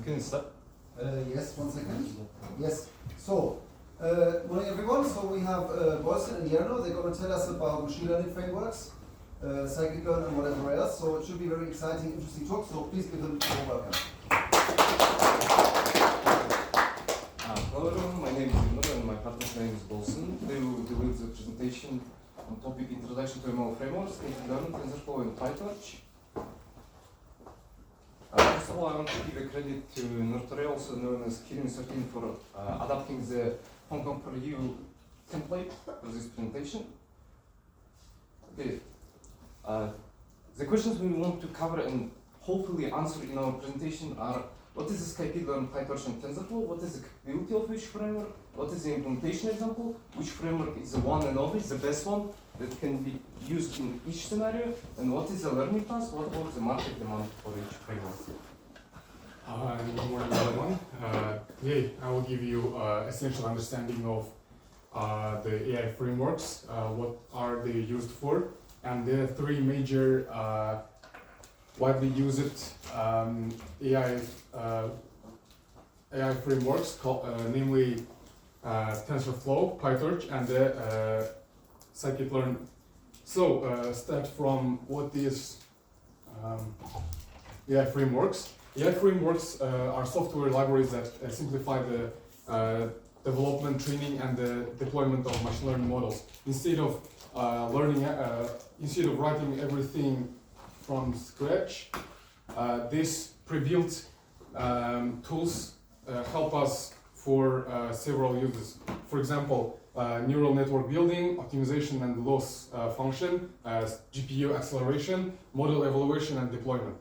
can start. Yes, 1 second. Yes. So, morning everyone. So we have Boyce and Yernur. They're going to tell us about machine learning frameworks, scikit-learn and whatever else. So it should be a very exciting, interesting talk. So please give them a welcome. Hello everyone, my name is Yernur and my partner's name is Bolson. They will deliver the presentation on topic Introduction to ML Frameworks, scikit-learn, TensorFlow and PyTorch. First of all, I want to give a credit to Yernur, also known as Kirin13, for adapting the Hong Kong for You template for this presentation. Okay. The questions we want to cover and hopefully answer in our presentation are: what is the scikit-learn, PyTorch and TensorFlow? What is the capability of each framework? What is the implementation example? Which framework is the one and only, the best one that can be used in each scenario? And what is the learning path? What was the market demand for each framework? Good morning, everyone. Today I will give you essential understanding of the AI frameworks, what are they used for, and there are three major widely used AI frameworks, namely TensorFlow, PyTorch, and scikit-learn. So start from what is AI frameworks. AI frameworks are software libraries that simplify the development, training, and the deployment of machine learning models. Instead of writing everything from scratch, these pre-built tools help us for several uses. For example, neural network building, optimization and loss function, GPU acceleration, model evaluation and deployment.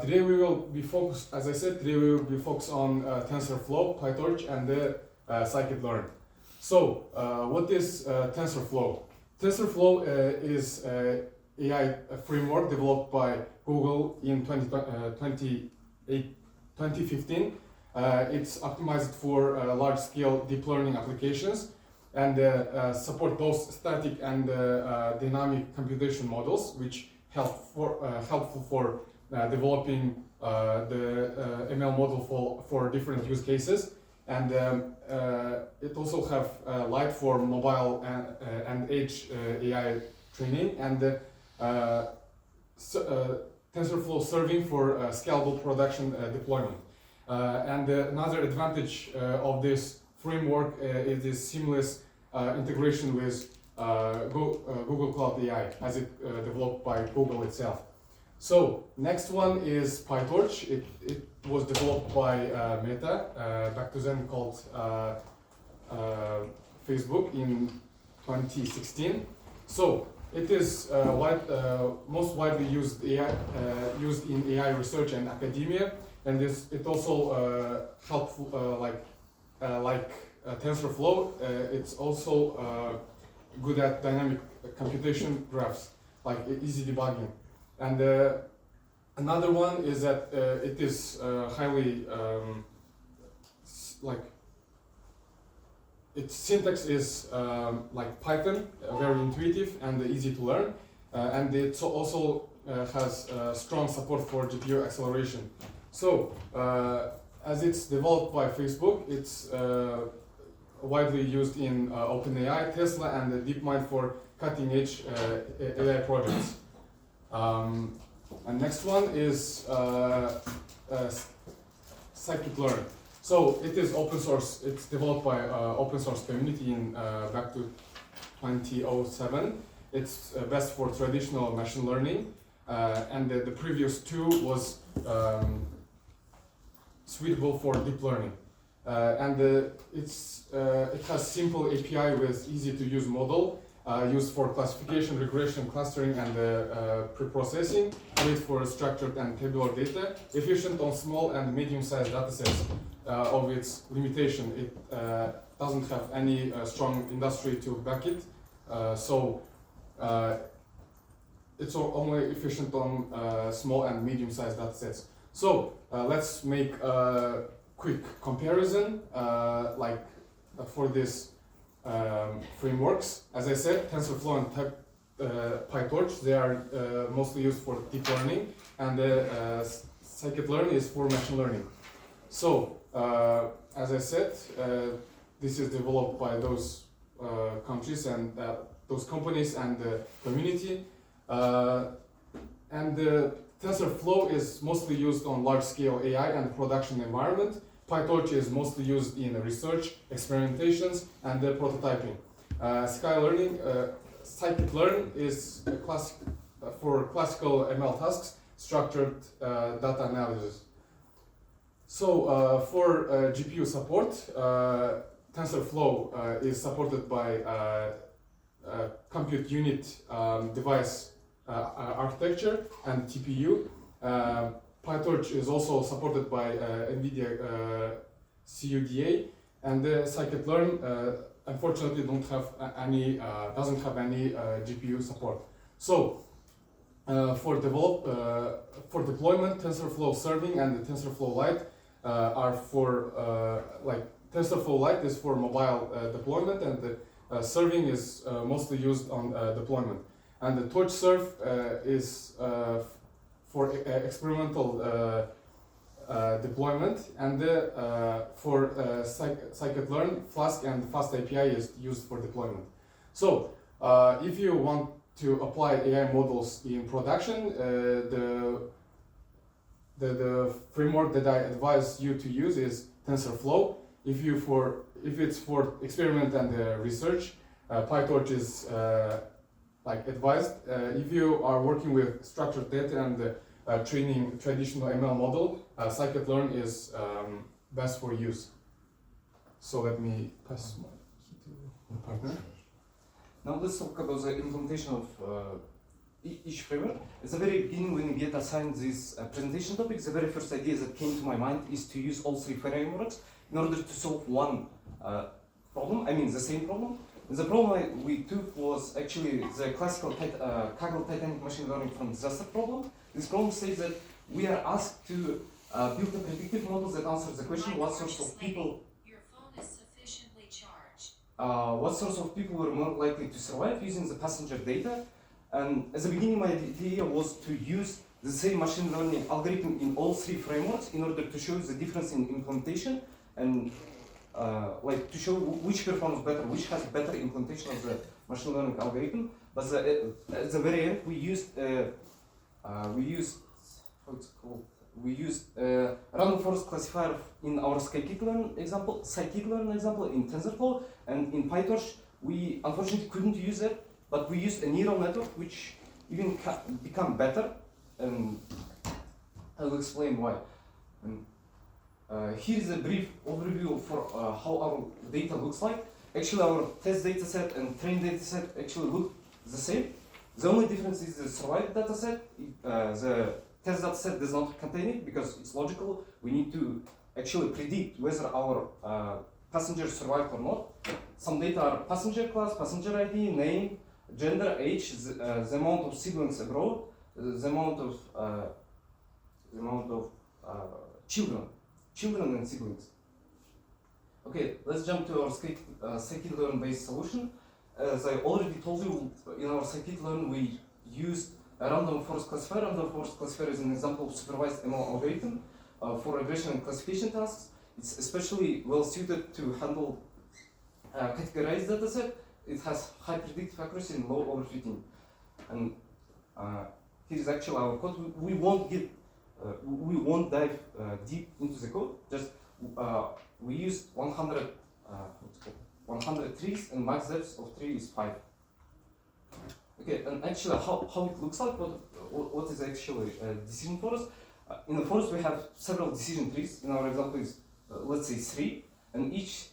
Today we will be focused, as I said, today we will be focused on TensorFlow, PyTorch, and the scikit-learn. So, what is TensorFlow? TensorFlow is an AI framework developed by Google in 2015. It's optimized for large-scale deep learning applications and support both static and dynamic computation models, which helpful for developing the ML model for different use cases, and it also have light for mobile and edge AI training, and TensorFlow serving for scalable production deployment. And another advantage of this framework is this seamless integration with Google Cloud AI, as it developed by Google itself. So next one is PyTorch. It was developed by Meta, back to then called Facebook, in 2016. So it is most widely used in AI research and academia, and it also helpful like TensorFlow. It's also good at dynamic computation graphs, like easy debugging. And another one is that it is highly its syntax is like Python, very intuitive and easy to learn, and it also has strong support for GPU acceleration. So as it's developed by Facebook, it's widely used in OpenAI, Tesla, and DeepMind for cutting-edge AI projects. And next one is scikit-learn. So it is open source. It's developed by open source community in back to 2007. It's best for traditional machine learning, and the previous two was suitable for deep learning. And it has simple API with easy to use model. Used for classification, regression, clustering, and pre-processing, great for structured and tabular data, efficient on small and medium-sized datasets. Of its limitation, it doesn't have any strong industry to back it, so it's only efficient on small and medium-sized datasets. So let's make a quick comparison, for this. Frameworks. As I said, TensorFlow and PyTorch, they are mostly used for deep learning, and scikit-learn is for machine learning. So, as I said, this is developed by those countries and those companies and the community. And the TensorFlow is mostly used on large-scale AI and production environment. PyTorch is mostly used in research, experimentations, and prototyping. Scikit-learn is a for classical ML tasks, structured data analysis. So for GPU support, TensorFlow is supported by compute unit device architecture and TPU. PyTorch is also supported by NVIDIA CUDA, and the scikit-learn unfortunately doesn't have any GPU support. So for deployment, TensorFlow Serving and the TensorFlow Lite are for TensorFlow Lite is for mobile deployment, and the Serving is mostly used on deployment. And the TorchServe is for experimental deployment, and for scikit-learn, Flask and Fast API is used for deployment. So if you want to apply AI models in production, the framework that I advise you to use is TensorFlow. If it's for experiment and research, PyTorch is advised. If you are working with structured data and training traditional ML model, scikit-learn is best for use. So let me pass my key to the partner. Now let's talk about the implementation of each framework. At the very beginning, when we get assigned this presentation topic, the very first idea that came to my mind is to use all three frameworks in order to solve one problem, the same problem. The problem we took was actually the classical Kaggle Titanic machine learning from disaster problem. This problem says that we are asked to build a predictive model that answers the question what sorts of people were more likely to survive using the passenger data. And at the beginning, my idea was to use the same machine learning algorithm in all three frameworks in order to show the difference in implementation and to show which performs better, which has better implementation of the machine learning algorithm. But at the very end, we used random forest classifier in our scikit-learn example in TensorFlow, and in PyTorch we unfortunately couldn't use it, but we used a neural network which even become better, and I'll explain why. Here is a brief overview for how our data looks like. Actually, our test data set and trained data set actually look the same. The only difference is the survived data set. The test data set does not contain it because it's logical. We need to actually predict whether our passengers survived or not. Some data are passenger class, passenger ID, name, gender, age, the amount of siblings abroad, the amount of children and siblings. Okay, let's jump to our scikit-learn based solution. As I already told you, in our scikit-learn we used a random forest classifier. Random forest classifier is an example of supervised ML algorithm for regression and classification tasks. It's especially well suited to handle categorized dataset. It has high predictive accuracy and low overfitting. And here is actually our code. We won't dive deep into the code. Just we used 100 trees, and max depth of tree is 5. Okay, and actually how it looks like, what is actually a decision forest? In the forest we have several decision trees. In our example is let's say 3, and each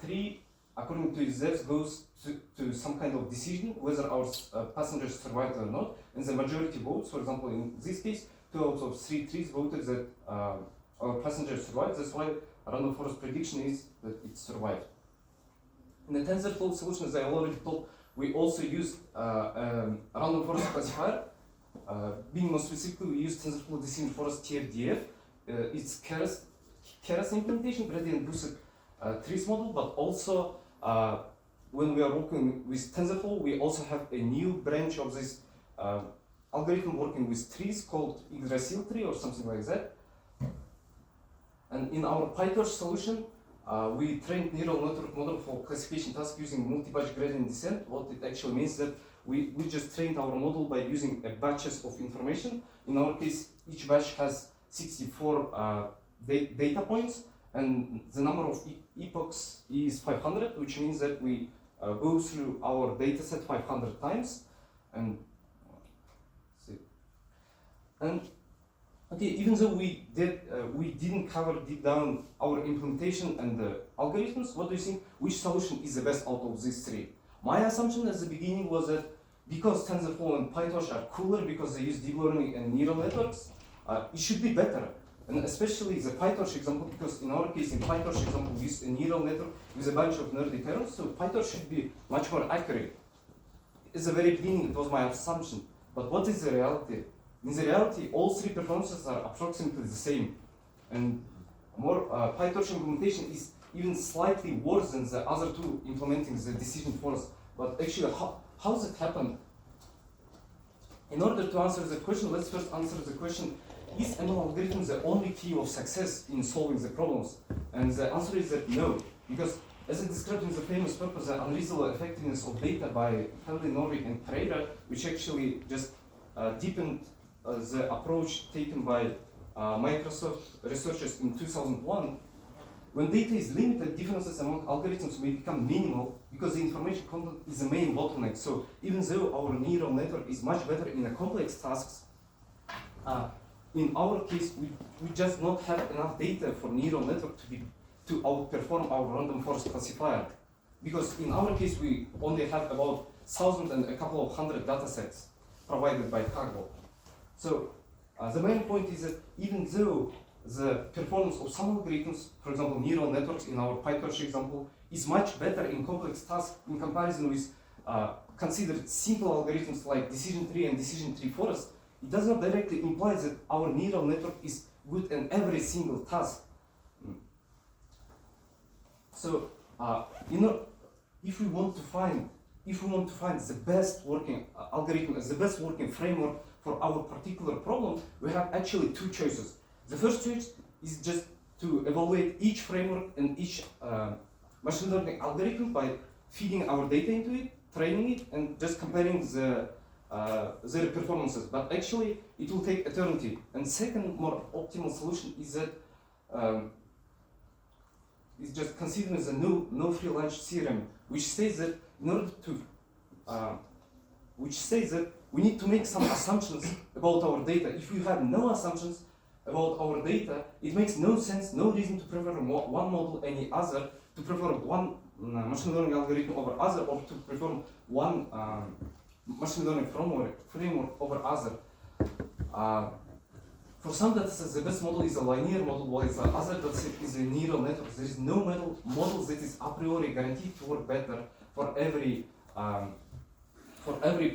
tree according to its depth goes to some kind of decision whether our passengers survived or not, and the majority votes. For example, in this case, 2 out of 3 trees voted that our passengers survived. That's why random forest prediction is that it survived. In the TensorFlow solution, as I already told, we also used a random forest classifier. Being more specifically, we used TensorFlow Decision Forest TFDF. It's Keras implementation, gradient boosted trees model, but also when we are working with TensorFlow, we also have a new branch of this algorithm working with trees called Yggdrasil tree or something like that. And in our PyTorch solution, we trained neural network model for classification tasks using multi-batch gradient descent. What it actually means that we just trained our model by using batches of information. In our case, each batch has 64 data points, and the number of epochs is 500, which means that we go through our data set 500 times. And okay, even though we didn't cover deep down our implementation and the algorithms, what do you think? Which solution is the best out of these three? My assumption at the beginning was that because TensorFlow and PyTorch are cooler because they use deep learning and neural networks, it should be better. And especially the PyTorch example, because in our case, in PyTorch example, we use a neural network with a bunch of nerdy terms, so PyTorch should be much more accurate. At the very beginning, it was my assumption. But what is the reality? In the reality, all three performances are approximately the same. And more PyTorch implementation is even slightly worse than the other two implementing the decision forest. But actually, how does it happen? In order to answer the question, let's first answer the question, is ML algorithm the only key of success in solving the problems? And the answer is that no, because as I described in the famous paper, the unreasonable effectiveness of data by Henry Norvig and Pereira, which actually just deepened the approach taken by Microsoft researchers in 2001. When data is limited, differences among algorithms may become minimal because the information content is the main bottleneck. So even though our neural network is much better in the complex tasks, in our case, we just not have enough data for neural network to outperform our random forest classifier. Because in our case, we only have about 1,000 and a couple of hundred data sets provided by Kaggle. So the main point is that even though the performance of some algorithms, for example, neural networks in our PyTorch example, is much better in complex tasks in comparison with considered simple algorithms like decision tree and decision tree forest, it does not directly imply that our neural network is good in every single task. So, if we want to find the best working algorithm, the best working framework for our particular problem, we have actually two choices. The first choice is just to evaluate each framework and each machine learning algorithm by feeding our data into it, training it, and just comparing their performances. But actually, it will take eternity. And second, more optimal solution is that is just considering the no free lunch theorem, which says that in order to we need to make some assumptions about our data. If we have no assumptions about our data, it makes no sense, no reason to prefer one model any other, to prefer one machine learning algorithm over other, or to prefer one machine learning framework over other. For some datasets, the best model is a linear model, while the other dataset is a neural network. There is no model that is a priori guaranteed to work better for every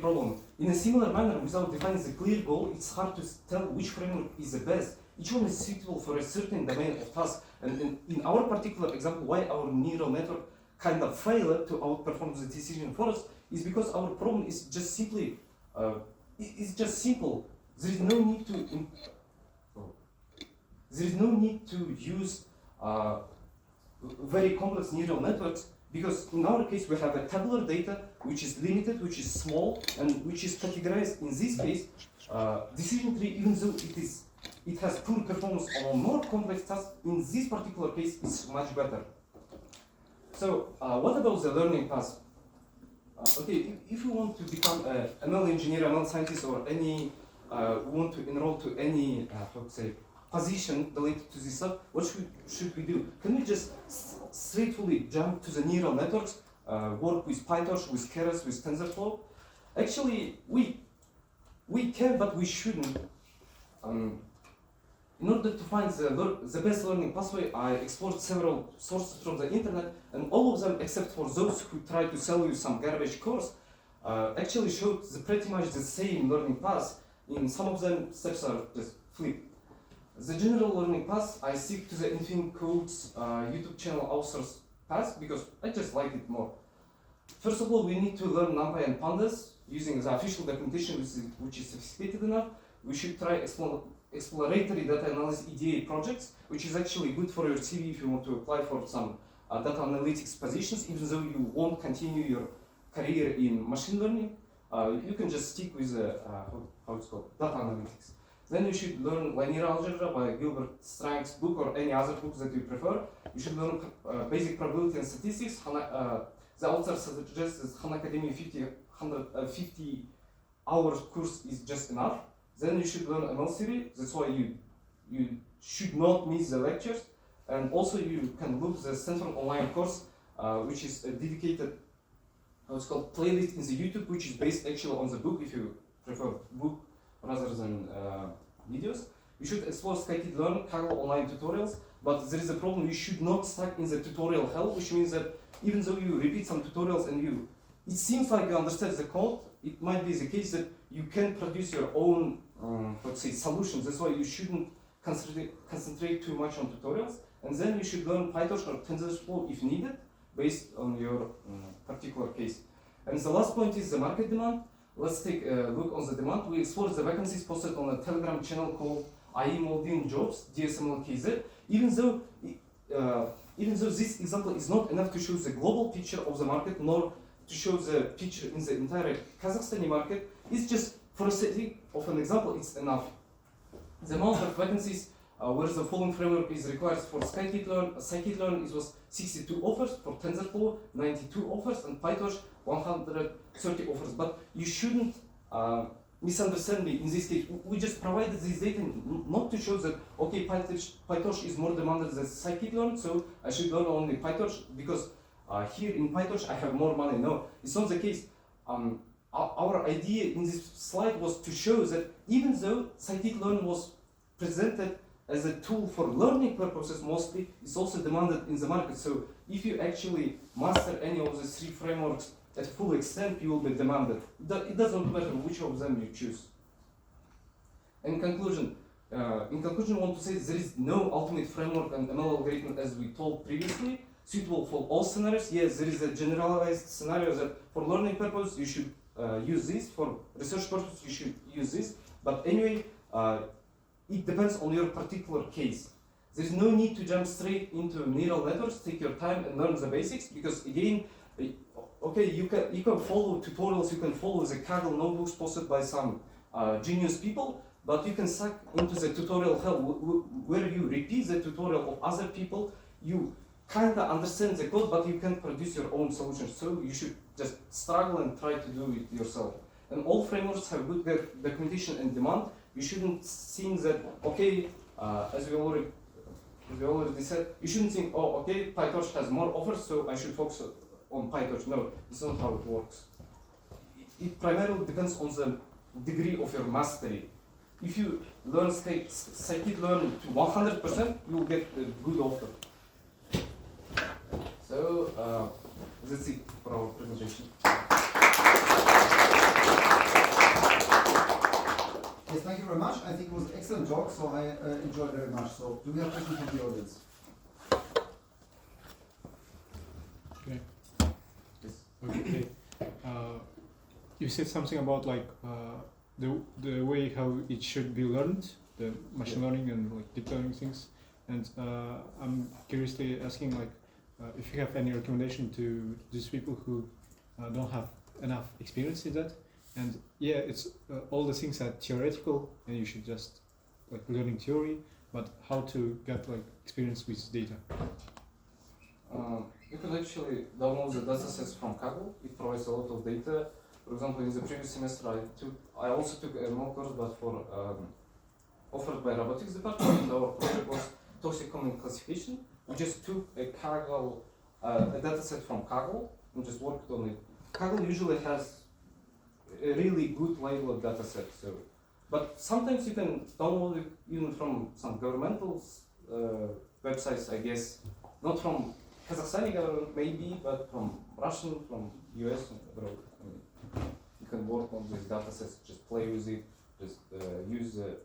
problem. In a similar manner, without defining the clear goal, it's hard to tell which framework is the best. Each one is suitable for a certain domain of task. And in our particular example, why our neural network kind of failed to outperform the decision forest is because our problem is just simply, it's just simple. There is no need to use very complex neural networks, because in our case we have a tabular data which is limited, which is small, and which is categorized in this case. Decision tree, even though it has poor performance on more complex tasks, in this particular case it's much better. So what about the learning path? Okay, if you want to become an ML engineer, ML scientist, or any want to enroll to any position related to this stuff, what should we do? Can we just straightforwardly jump to the neural networks, work with PyTorch, with Keras, with TensorFlow? Actually, we can, but we shouldn't. In order to find the best learning pathway, I explored several sources from the internet, and all of them, except for those who try to sell you some garbage course, actually showed pretty much the same learning path. In some of them, steps are just flipped. The general learning path, I stick to the Infinite Code's YouTube channel author's path because I just like it more. First of all, we need to learn NumPy and Pandas using the official documentation which is sophisticated enough. We should try exploratory data analysis EDA projects, which is actually good for your CV if you want to apply for some data analytics positions, even though you won't continue your career in machine learning. You can just stick with how it's called, data analytics. Then you should learn linear algebra by Gilbert Strang's book or any other books that you prefer. You should learn basic probability and statistics. The author suggests that Khan Academy 50 hours course is just enough. Then you should learn ML theory. That's why you should not miss the lectures. And also you can look the central online course, which is a dedicated, it's called playlist in the YouTube, which is based actually on the book if you prefer book rather than videos. You should explore scikit-learn, Kaggle online tutorials, but there is a problem. You should not stuck in the tutorial hell, which means that even though you repeat some tutorials and it seems like you understand the code, it might be the case that you can produce your own, let's say, solutions. That's why you shouldn't concentrate too much on tutorials. And then you should learn PyTorch or TensorFlow if needed, based on your particular case. And the last point is the market demand. Let's take a look on the demand. We explored the vacancies posted on a Telegram channel called IE Molding Jobs, DSMLKZ. Even though this example is not enough to show the global picture of the market, nor to show the picture in the entire Kazakhstani market, it's just for the sake of an example, it's enough. The amount of vacancies where the following framework is required for scikit-learn, it was 62 offers, for TensorFlow 92 offers, and PyTorch 130 offers. But you shouldn't misunderstand me in this case. We just provided this data not to show that, okay, PyTorch is more demanded than scikit-learn, so I should learn only PyTorch because here in PyTorch I have more money. No, it's not the case. Our idea in this slide was to show that even though scikit-learn was presented as a tool for learning purposes mostly, it's also demanded in the market. So if you actually master any of the three frameworks at full extent, you will be demanded. It doesn't matter which of them you choose. In conclusion, I want to say there is no ultimate framework and ML algorithm as we told previously, suitable for all scenarios. Yes, there is a generalized scenario that for learning purpose you should use this, for research purpose you should use this, but anyway, it depends on your particular case. There is no need to jump straight into neural networks. Take your time and learn the basics, because again, okay, you can follow tutorials, you can follow the Kaggle notebooks posted by some genius people, but you can suck into the tutorial hell where you repeat the tutorial of other people. You kind of understand the code, but you can't produce your own solutions. So you should just struggle and try to do it yourself. And all frameworks have good documentation and demand. You shouldn't think that, okay, as we already said, you shouldn't think, oh, okay, PyTorch has more offers, so I should focus on PyTorch. No, it's not how it works. It primarily depends on the degree of your mastery. If you learn scikit-learn to 100%, you will get a good offer. So that's it for our presentation. Yes, thank you very much. I think it was an excellent talk, so I enjoyed very much. So, do we have questions from the audience? Okay. Yes. Okay. You said something about like the way how it should be learned, the machine learning and like deep learning things, and I'm curiously asking like if you have any recommendation to these people who don't have enough experience in that. And yeah, it's all the things are theoretical, and you should just like learning theory. But how to get like experience with data? You can actually download the datasets from Kaggle. It provides a lot of data. For example, in the previous semester, I also took a ML course, but for offered by robotics department. And our project was toxicoming classification. We just took a Kaggle, a dataset from Kaggle, and just worked on it. Kaggle usually has a really good labeled dataset. So, but sometimes you can download it even from some governmental websites, I guess. Not from Kazakhstani government maybe, but from Russian, from US and abroad. I mean, you can work on these datasets, just play with it, just use the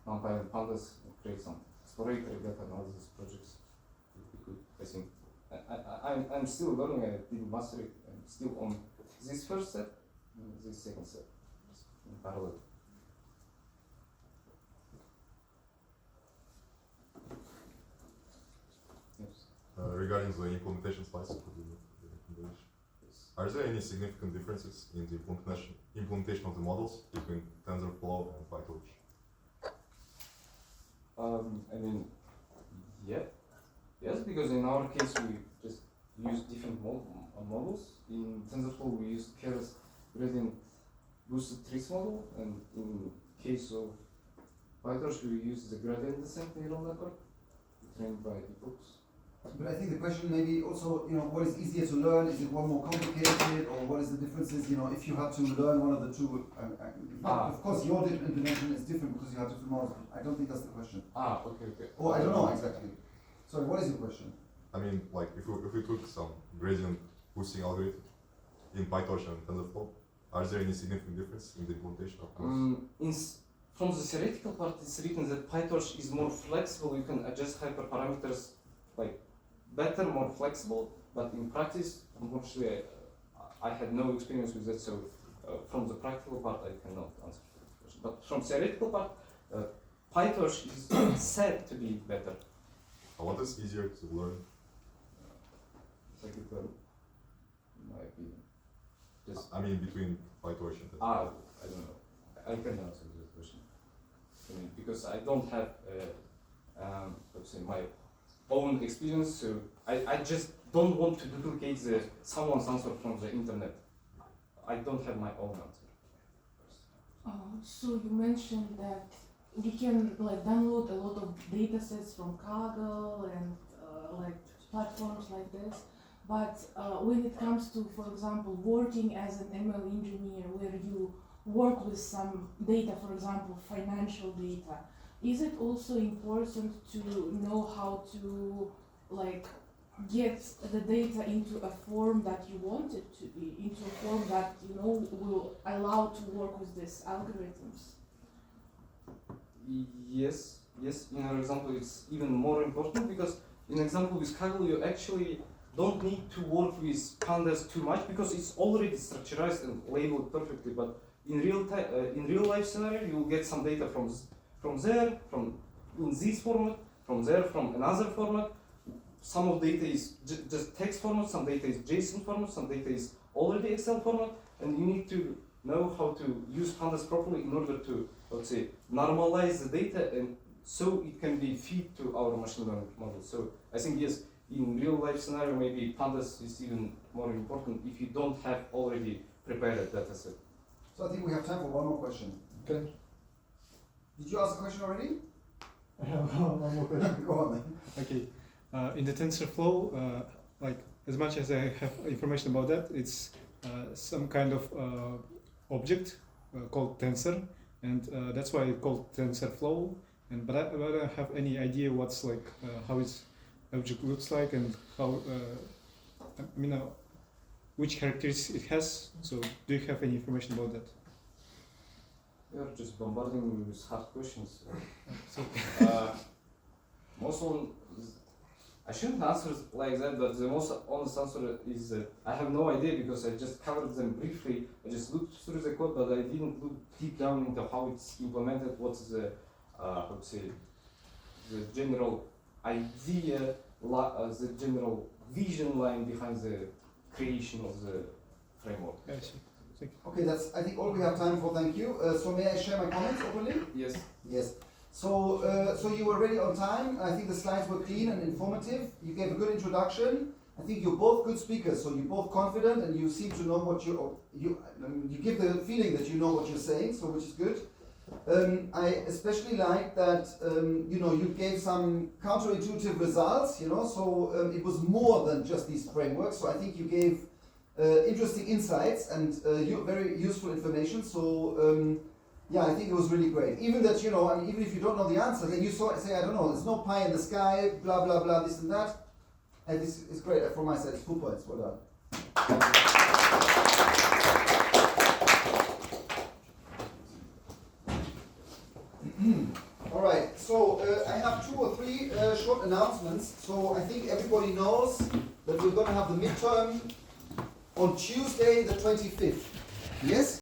NumPy and Pandas and create some exploratory data analysis projects. It would be good, I think. I'm still learning, I didn't master it. I'm still on this first set and this second set, in parallel. regarding the implementation slides for the recommendation, are there any significant differences in the implementation of the models between TensorFlow and PyTorch? I mean, yeah, yes, because in our case we just use different models. In TensorFlow we use Keras gradient boosted trees model, and in case of PyTorch we use the gradient descent neural network trained by epochs. But I think the question maybe also, what is easier to learn? Is it one more complicated, or what is the differences? If you have to learn one of the two, of course your implementation is different because you have different models. I don't think that's the question. Okay. Oh, I don't know exactly. Sorry, what is your question? I mean, like if we took some gradient boosting algorithm in PyTorch and TensorFlow, are there any significant difference in the implementation of those? From the theoretical part, it's written that PyTorch is more flexible. You can adjust hyperparameters like better, more flexible. But in practice, unfortunately, I had no experience with that. So from the practical part, I cannot answer the question. But from theoretical part, PyTorch is said to be better. What is easier to learn? Scikit-learn, in my opinion. I mean, between PyTorch and I don't know. I can answer this question. I mean, because I don't have, let's say, my own experience, so I just don't want to duplicate someone's answer from the internet. I don't have my own answer. So you mentioned that we can download a lot of data sets from Kaggle and platforms like this. But when it comes to, for example, working as an ML engineer where you work with some data, for example, financial data, is it also important to know how to get the data into a form that you want it to be, into a form that will allow to work with these algorithms? Yes. In our example, it's even more important because in example with Kaggle, you actually don't need to work with pandas too much because it's already structurized and labeled perfectly. But in real life scenario, you will get some data from there, in this format, from there, from another format. Some of data is just text format, some data is JSON format, some data is already Excel format, and you need to know how to use pandas properly in order to, let's say, normalize the data and so it can be fed to our machine learning model. So I think yes, in real life scenario, maybe pandas is even more important if you don't have already prepared a data set. So I think we have time for one more question. Okay. Did you ask a question already? I have one more question. Go on then. Okay. In the TensorFlow, as much as I have information about that, it's some kind of object called tensor, and that's why it's called TensorFlow. But I don't have any idea what's how its object looks like and how which characteristics it has. So do you have any information about that? You're just bombarding me with hard questions. So Most one, I shouldn't answer like that, but the most honest answer is that I have no idea because I just covered them briefly. I just looked through the code, but I didn't look deep down into how it's implemented. What's the, the general idea, the general vision line behind the creation of the framework. I see. Thank you. Okay, that's I think all we have time for. Thank you. So may I share my comments openly? Yes. Yes. So you were ready on time. I think the slides were clean and informative. You gave a good introduction. I think you're both good speakers, so you're both confident and you seem to know what you give the feeling that you know what you're saying, so which is good. I especially like that you gave some counterintuitive results. So it was more than just these frameworks. So I think you gave interesting insights and very useful information. So. Yeah, I think it was really great. Even that, even if you don't know the answer, then you say, I don't know, there's no pie in the sky, blah, blah, blah, this and that. And this is great. From my side, it's 2 points. Well done. All right, so I have 2 or 3 short announcements. So I think everybody knows that we're going to have the midterm on Tuesday, the 25th. Yes?